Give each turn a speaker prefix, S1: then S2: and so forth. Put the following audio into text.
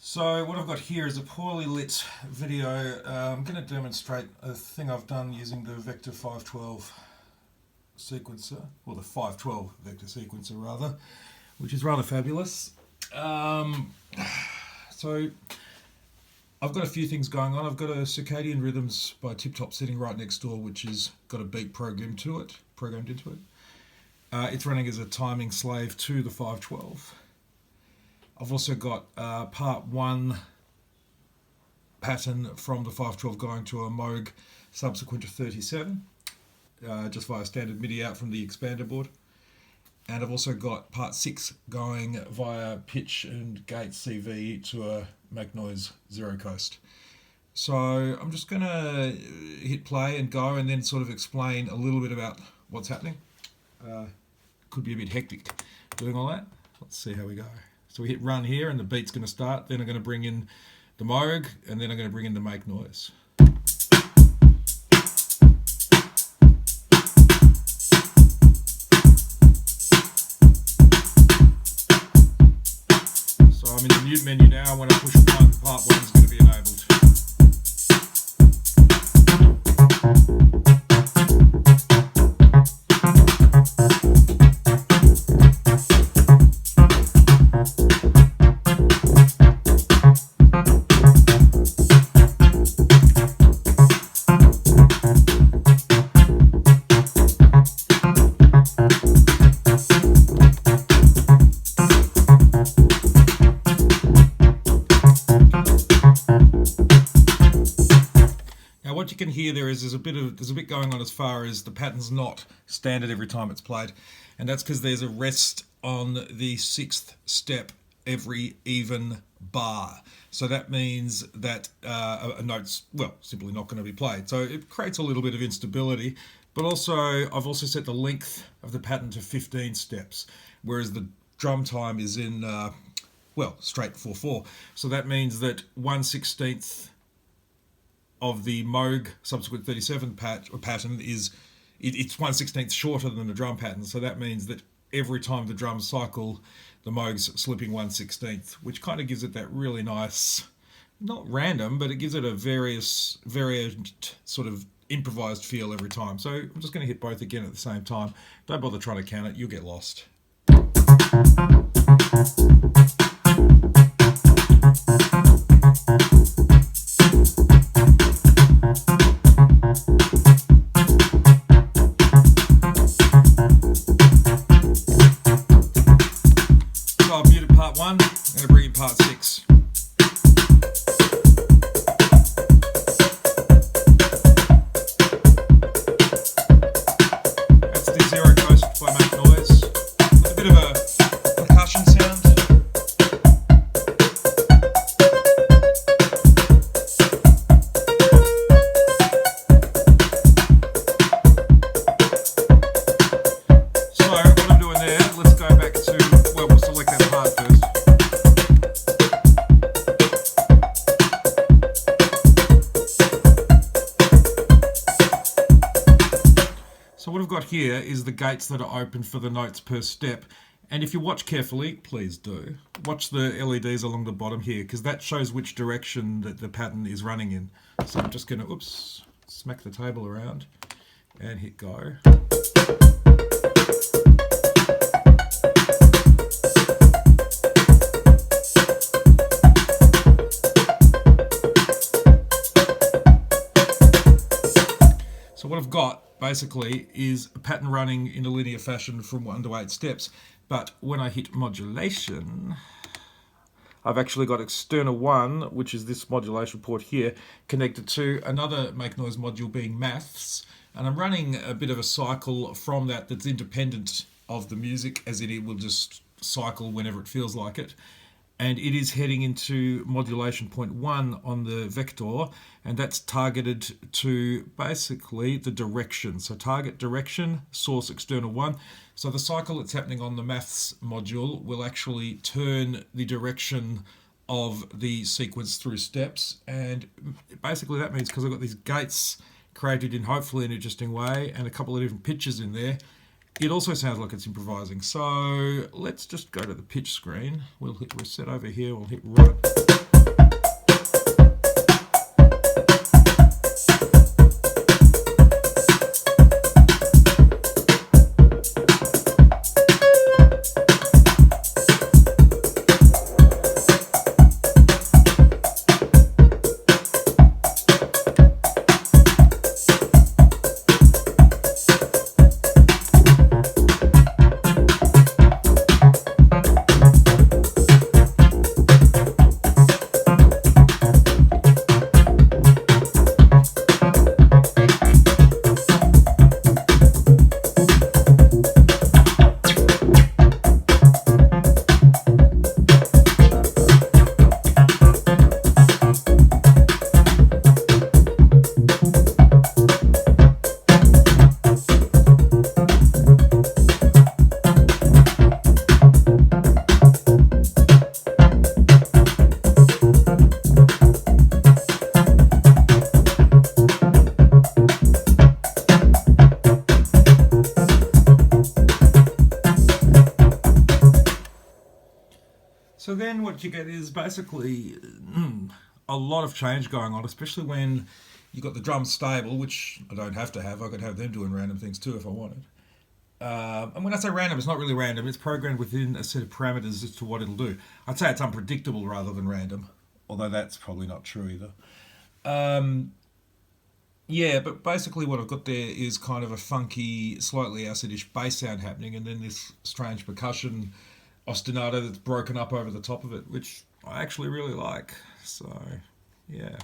S1: So what I've got here is a poorly lit video. I'm going to demonstrate a thing I've done using the Vector 512 sequencer, or the 512 vector sequencer rather, which is rather fabulous. So I've got a few things going on. I've got a Circadian Rhythms by Tip Top sitting right next door, which has got a beat programmed into it. It's running as a timing slave to the 512. I've also got part 1 pattern from the 512 going to a Moog subsequent to 37, just via standard MIDI out from the expander board. And I've also got part 6 going via pitch and gate CV to a Make Noise Zero Coast. So I'm just going to hit play and go and then sort of explain a little bit about what's happening. Could be a bit hectic doing all that. Let's see how we go. So we hit run here and the beat's going to start, then I'm going to bring in the Moog, and then I'm going to bring in the Make Noise. So I'm in the mute menu now. When I push 1, part 1 is going to be enabled. What you can hear there's a bit going on as far as the pattern's not standard every time it's played, and that's because there's a rest on the 6th step every even bar. So that means that a note's simply not going to be played. So it creates a little bit of instability, but also I've also set the length of the pattern to 15 steps, whereas the drum time is in straight 4/4. So that means that 1/16 of the Moog subsequent 37 pattern is it's 1/16 shorter than the drum pattern. So that means that every time the drums cycle, the Moog's slipping 1/16, which kind of gives it that really nice, not random, but it gives it a varied sort of improvised feel every time. So I'm just going to hit both again at the same time. Don't bother trying to count it, you'll get lost. So I've muted part 1, I'm going to bring in part 6. That's the Zero Coast by Make Noise, with a bit of a percussion sound. So what I'm doing there, let's go back to, we'll select that part first. So what I've got here is the gates that are open for the notes per step. And if you watch carefully, please do, watch the LEDs along the bottom here, because that shows which direction that the pattern is running in. So I'm just going to, smack the table around and hit go. So what I've got basically is a pattern running in a linear fashion from 1 to 8 steps, but when I hit modulation, I've actually got external 1, which is this modulation port here, connected to another Make Noise module being maths, and I'm running a bit of a cycle from that that's independent of the music, as in it will just cycle whenever it feels like it. And it is heading into modulation point 1 on the vector, and that's targeted to basically the direction. So target direction, source external 1. So the cycle that's happening on the maths module will actually turn the direction of the sequence through steps, and basically that means, because I've got these gates created in hopefully an interesting way and a couple of different pitches in there, It also sounds like it's improvising. So let's just go to the pitch screen. We'll hit reset over here. We'll hit run. So then what you get is basically a lot of change going on, especially when you've got the drums stable, which I don't have to have. I could have them doing random things too if I wanted. And when I say random, it's not really random. It's programmed within a set of parameters as to what it'll do. I'd say it's unpredictable rather than random, although that's probably not true either. Yeah, but basically what I've got there is kind of a funky, slightly acidish bass sound happening, and then this strange percussion ostinato that's broken up over the top of it, which I actually really like. So, yeah.